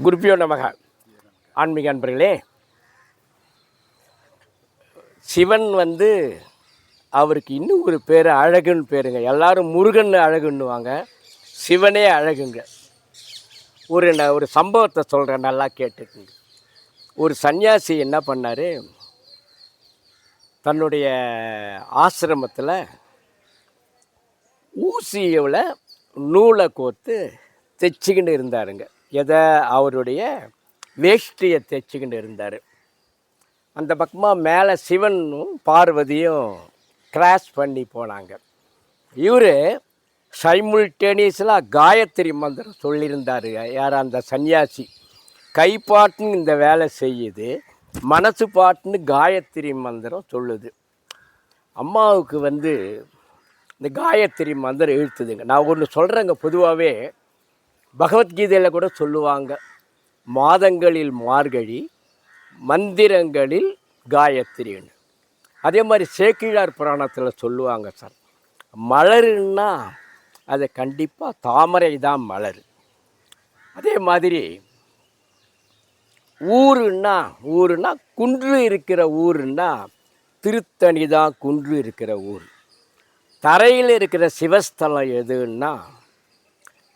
குருப்பியோ நமக. ஆன்மீக அன்பர்களே, சிவன் அவருக்கு இன்னும் ஒரு பேர் அழகுன்னு பேருங்க. எல்லாரும் முருகன் அழகுன்னுவாங்க, சிவனே அழகுங்க. ஒரு சம்பவத்தை சொல்கிறேன், நல்லா கேட்டுக்குங்க. ஒரு சன்னியாசி என்ன பண்ணார், தன்னுடைய ஆசிரமத்தில் ஊசியில் நூலை கோர்த்து தைச்சிக்கிட்டு இருந்தாருங்க. எதை? அவருடைய வேஷ்டியை தைச்சிக்கிட்டு இருந்தார். அந்த பக்கமாக மேலே சிவனும் பார்வதியும் கிராஸ் பண்ணி போனாங்க. இவர் சைமுல்டேனியஸில் காயத்ரி மந்திரம் சொல்லியிருந்தார். யார்? அந்த சன்னியாசி. கைப்பாட்டுன்னு இந்த வேலை செய்யுது, மனசு பாட்டுன்னு காயத்ரி மந்திரம் சொல்லுது. அம்மாவுக்கு இந்த காயத்ரி மந்திரம் இழுத்துதுங்க. நான் ஒன்று சொல்கிறேங்க. பொதுவாகவே பகவத்கீதையில் கூட சொல்லுவாங்க, மாதங்களில் மார்கழி, மந்திரங்களில் காயத்ரின்னு. அதே மாதிரி சேக்கிழார் புராணத்தில் சொல்லுவாங்க சார், மலருன்னா அது கண்டிப்பாக தாமரை தான் மலர். அதே மாதிரி ஊருன்னா குன்று இருக்கிற ஊருன்னா திருத்தணி தான் குன்று இருக்கிற ஊர். தரையில் இருக்கிற சிவஸ்தலம் எதுன்னா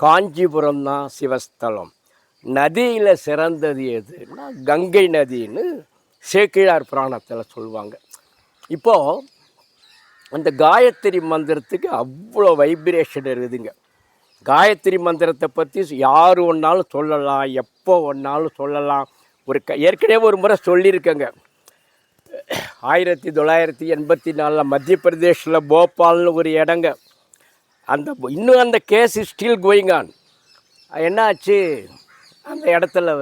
காஞ்சிபுரம் தான் சிவஸ்தலம். நதியில் சிறந்தது எதுன்னா கங்கை நதின்னு சேக்கிழார் புராணத்தில் சொல்லுவாங்க. இப்போது அந்த காயத்ரி மந்திரத்துக்கு அவ்வளோ வைப்ரேஷன் இருக்குதுங்க. காயத்ரி மந்திரத்தை பற்றி யார் ஒன்றாலும் சொல்லலாம், எப்போ ஒன்றாலும் சொல்லலாம். ஏற்கனவே ஒரு முறை சொல்லியிருக்கேங்க. 1984 மத்திய பிரதேஷில் போபால்னு ஒரு இடங்க. இன்னும் அந்த கேஸ் ஸ்டில் கோயிங் ஆன். என்னாச்சு, அந்த இடத்துல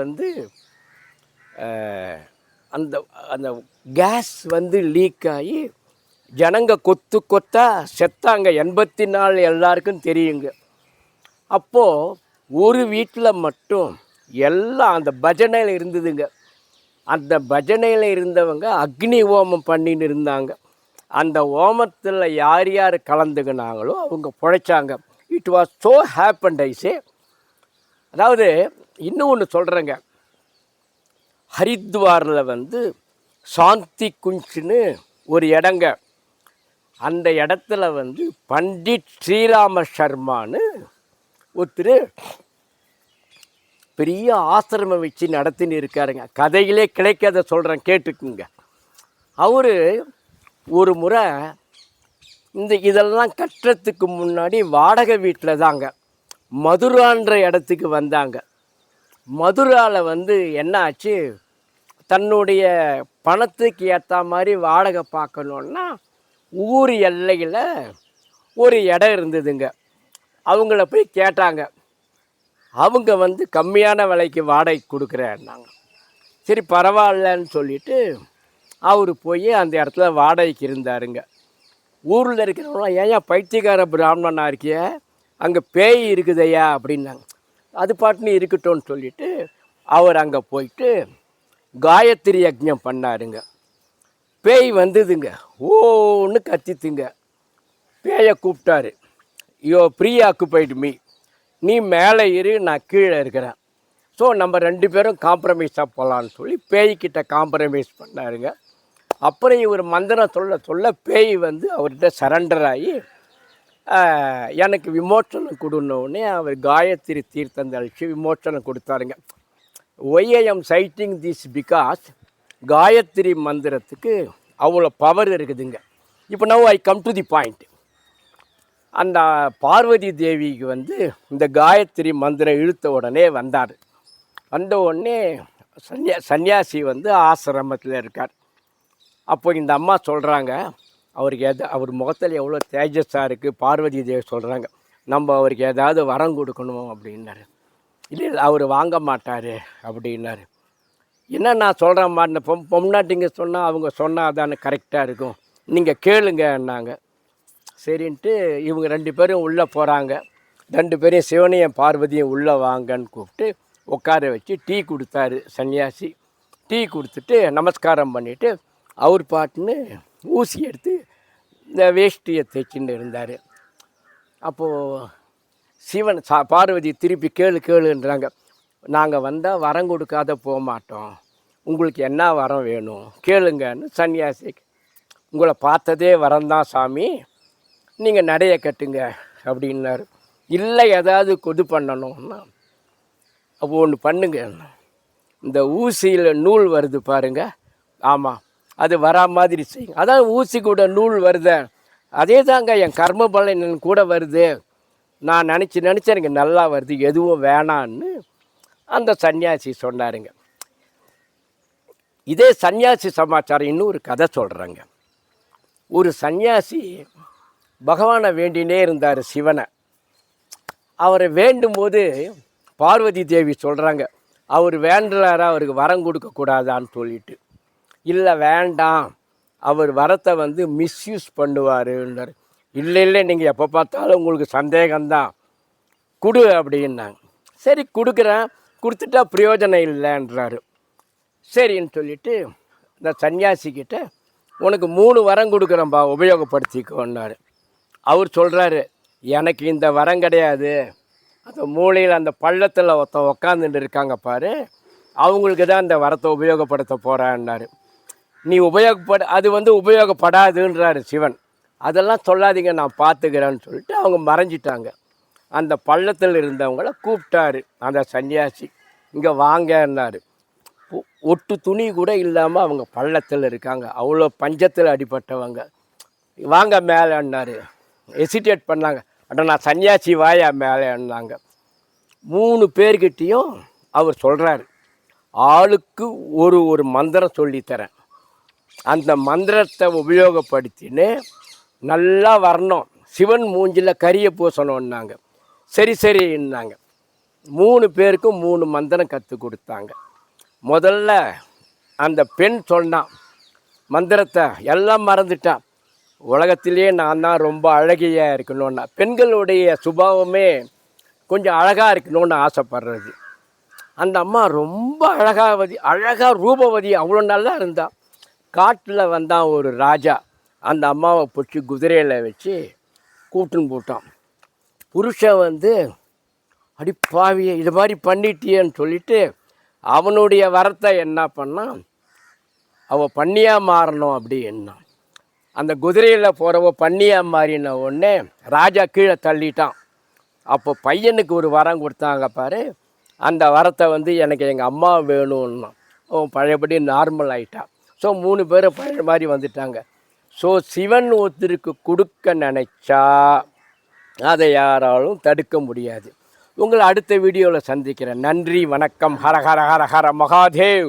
அந்த அந்த கேஸ் லீக் ஆகி ஜனங்க கொத்து கொத்தா செத்தாங்க. 84 எல்லாருக்கும் தெரியுங்க. அப்போது ஒரு வீட்டில் மட்டும் எல்லாம் அந்த பஜனையில் இருந்ததுங்க. அந்த பஜனையில் இருந்தவங்க அக்னி ஹோமம் பண்ணின்னு இருந்தாங்க. அந்த ஹோமத்தில் யார் யார் கலந்துக்கினாங்களோ அவங்க பிழைச்சாங்க. It was so happen I say. அதாவது இன்னும் ஒன்று சொல்கிறேங்க. ஹரித்வாரில் சாந்தி குஞ்சுன்னு ஒரு இடங்க. அந்த இடத்துல பண்டிட் ஸ்ரீராம சர்மான்னு ஒருத்தர் பெரிய ஆசிரமம் வச்சு நடத்தின்னு இருக்காருங்க. கதையிலே கிடைக்காத சொல்கிறேன், கேட்டுக்குங்க. அவர் ஒரு முறை இதெல்லாம் கட்டுறதுக்கு முன்னாடி வாடகை வீட்டில் தாங்க மதுரான்ற இடத்துக்கு வந்தாங்க. மதுராவில் என்ன ஆச்சு, தன்னுடைய பணத்துக்கு ஏற்ற மாதிரி வாடகை பார்க்கணுன்னா ஊர் எல்லையில் ஒரு இடம் இருந்ததுங்க. அவங்கள போய் கேட்டாங்க. அவங்க கம்மியான விலைக்கு வாடகை கொடுக்குறேன்னாங்க. சரி பரவாயில்லன்னு சொல்லிவிட்டு அவர் போய் அந்த இடத்துல வாடகைக்கு இருந்தாருங்க. ஊரில் இருக்கிறவங்களாம், ஏன் பைத்தியக்கார பிராமணனாக இருக்கிய, அங்கே பேய் இருக்குதையா அப்படின்னாங்க. அது பாட்டுன்னு இருக்கட்டும்னு சொல்லிவிட்டு அவர் அங்கே போயிட்டு காயத்ரி யஜ்ஞம் பண்ணாருங்க. பேய் வந்ததுங்க, ஓன்னு கத்தித்துங்க. பேயை கூப்பிட்டாரு, யோ ப்ரீ ஆக்குபைடு மீ, நீ மேலே இரு, நான் கீழே இருக்கிறேன். ஸோ நம்ம 2 பேரும் காம்ப்ரமைஸாக போகலான்னு சொல்லி பேய்கிட்ட காம்ப்ரமைஸ் பண்ணாருங்க. அப்புறம் இவர் மந்திரம் சொல்ல பேய் அவர்கிட்ட சரண்டர் ஆகி எனக்கு விமோச்சனம் கொடுன்னோடனே அவர் காயத்ரி தீர்த்தம் அழிச்சு விமோச்சனம் கொடுத்தாருங்க. Why I am citing this because Gayatri மந்திரத்துக்கு அவ்வளோ பவர் இருக்குதுங்க. இப்போ now I come to the point. அந்த பார்வதி தேவிக்கு இந்த காயத்ரி மந்திரம் இழுத்த உடனே வந்தார். வந்த உடனே சன்னியாசி ஆசிரமத்தில் இருக்கார். அப்போ இந்த அம்மா சொல்கிறாங்க, அவருக்கு அவர் முகத்தில் எவ்வளோ தேஜஸாக இருக்குது. பார்வதி தேவி சொல்கிறாங்க, நம்ம அவருக்கு ஏதாவது வரம் கொடுக்கணும் அப்படின்னாரு. இல்லை அவர் வாங்க மாட்டார் அப்படின்னாரு. என்ன நான் சொல்கிறேன் மாதிரி பொம்னாட்டிங்க சொன்னால் அவங்க சொன்னால் அதானே கரெக்டாக இருக்கும், நீங்கள் கேளுங்கன்னாங்க. சரின்ட்டு இவங்க 2 பேரும் உள்ளே போகிறாங்க. 2 பேரையும் சிவனையும் பார்வதியும் உள்ளே வாங்கன்னு கூப்பிட்டு உட்கார வச்சு டீ கொடுத்தாரு சன்னியாசி. டீ கொடுத்துட்டு நமஸ்காரம் பண்ணிவிட்டு அவர் பாட்டுன்னு ஊசி எடுத்து இந்த வேஷ்டியை தைச்சின்னு இருந்தார். அப்போது சிவன் பார்வதி திருப்பி கேளுன்றாங்க. நாங்கள் வந்தால் வரம் கொடுக்காத போக மாட்டோம், உங்களுக்கு என்ன வரம் வேணும் கேளுங்கன்னு சன்னியாசி. உங்களை பார்த்ததே வரந்தான் சாமி, நீங்கள் நடைய கட்டுங்க அப்படின்னாரு. இல்லை ஏதாவது கொது பண்ணணும்னா அப்போ ஒன்று பண்ணுங்க, இந்த ஊசியில் நூல் வருது பாருங்க, ஆமாம் அது வரா மாதிரி செய்யுங்க. அதான் ஊசி கூட நூல் வருத, அதே தாங்க என் கர்ம பலன் கூட வருது, நான் நினச்சி எனக்கு நல்லா வருது, எதுவும் வேணான்னு அந்த சன்னியாசி சொன்னாருங்க. இதே சன்னியாசி சமாச்சாரம் இன்னொரு கதை சொல்கிறேங்க. ஒரு சன்னியாசி பகவானை வேண்டினே இருந்தார், சிவனை. அவரை வேண்டும் போது பார்வதி தேவி சொல்கிறாங்க, அவர் வேண்டுறாரா, அவருக்கு வரம் கொடுக்கக்கூடாதான்னு சொல்லிட்டு. இல்லை வேண்டாம், அவர் வரத்தை வந்து மிஸ்யூஸ் பண்ணுவாருன்னாரு. இல்லை நீங்கள் எப்போ பார்த்தாலும் உங்களுக்கு சந்தேகம்தான், கொடு அப்படின்னாங்க. சரி கொடுக்குறேன், கொடுத்துட்டா பிரயோஜனம் இல்லைன்றாரு. சரின்னு சொல்லிவிட்டு இந்த சன்னியாசிக்கிட்ட உனக்கு 3 வரம் கொடுக்குறேன்பா, உபயோகப்படுத்திக்கோன்னாரு. அவர் சொல்கிறாரு, எனக்கு இந்த வரம் கிடையாது, அந்த மூலையில் அந்த பள்ளத்தில் ஒருத்தன் உக்காந்துட்டு இருக்காங்க பாரு, அவங்களுக்கு தான் இந்த வரத்தை உபயோகப்படுத்த போகிறான்னாரு. நீ அது வந்து உபயோகப்படாதுன்றாரு சிவன். அதெல்லாம் சொல்லாதீங்க, நான் பார்த்துக்கிறேன்னு சொல்லிட்டு அவங்க மறைஞ்சிட்டாங்க. அந்த பள்ளத்தில் இருந்தவங்கள கூப்பிட்டாரு அந்த சன்னியாசி, இங்கே வாங்கன்னாரு. ஒட்டு துணி கூட இல்லாமல் அவங்க பள்ளத்தில் இருக்காங்க, அவ்வளோ பஞ்சத்தில் அடிபட்டவங்க. வாங்க மேலேன்னாரு. ஹெசிடேட் பண்ணாங்க, அட நான் சன்னியாசி வாயா மேலேன்னாங்க. 3 பேர்கிட்டையும் அவர் சொல்கிறார், ஆளுக்கு ஒரு மந்திரம் சொல்லித்தரேன், அந்த மந்திரத்தை உபயோகப்படுத்தின்னு நல்லா வரணும், சிவன் மூஞ்சில் கரிய பூசணுன்னாங்க. சரின்னாங்க. 3 பேருக்கும் 3 மந்திரம் கற்றுக் கொடுத்தாங்க. முதல்ல அந்த பெண் சொன்னான் மந்திரத்தை, எல்லாம் மறந்துட்டான். உலகத்திலேயே நான் தான் ரொம்ப அழகியாக இருக்கணும்னா, பெண்களுடைய சுபாவமே கொஞ்சம் அழகாக இருக்கணும்னு ஆசைப்படுறது. அந்த அம்மா ரொம்ப அழகாக ரூபவதி, அவ்வளோ நல்லா இருந்தாள். காட்டில் வந்தான் ஒரு ராஜா, அந்த அம்மாவை பிடிச்சி குதிரையில் வச்சு கூட்டுன்னு போட்டான். புருஷன் வந்து அடிப்பாவிய இது மாதிரி பண்ணிட்டியேன்னு சொல்லிட்டு அவனுடைய வரத்தை என்ன பண்ணான், அவள் பண்ணியாக மாறணும் அப்படின்னா. அந்த குதிரையில் போகிறவ பண்ணியாக மாறின உடனே ராஜா கீழே தள்ளிட்டான். அப்போ பையனுக்கு ஒரு வரம் கொடுத்தாங்க பாரு, அந்த வரத்தை வந்து எனக்கு எங்கள் அம்மா வேணும்னா அவன் பழையபடி நார்மல் ஆகிட்டான். ஸோ 3 பேரும் பழைய மாதிரி வந்துட்டாங்க. ஸோ சிவன் ஒருத்தருக்கு கொடுக்க நினைச்சா அதை யாராலும் தடுக்க முடியாது. உங்களை அடுத்த வீடியோவில் சந்திக்கிறேன். நன்றி, வணக்கம். ஹர ஹர ஹர ஹர மகாதேவ்.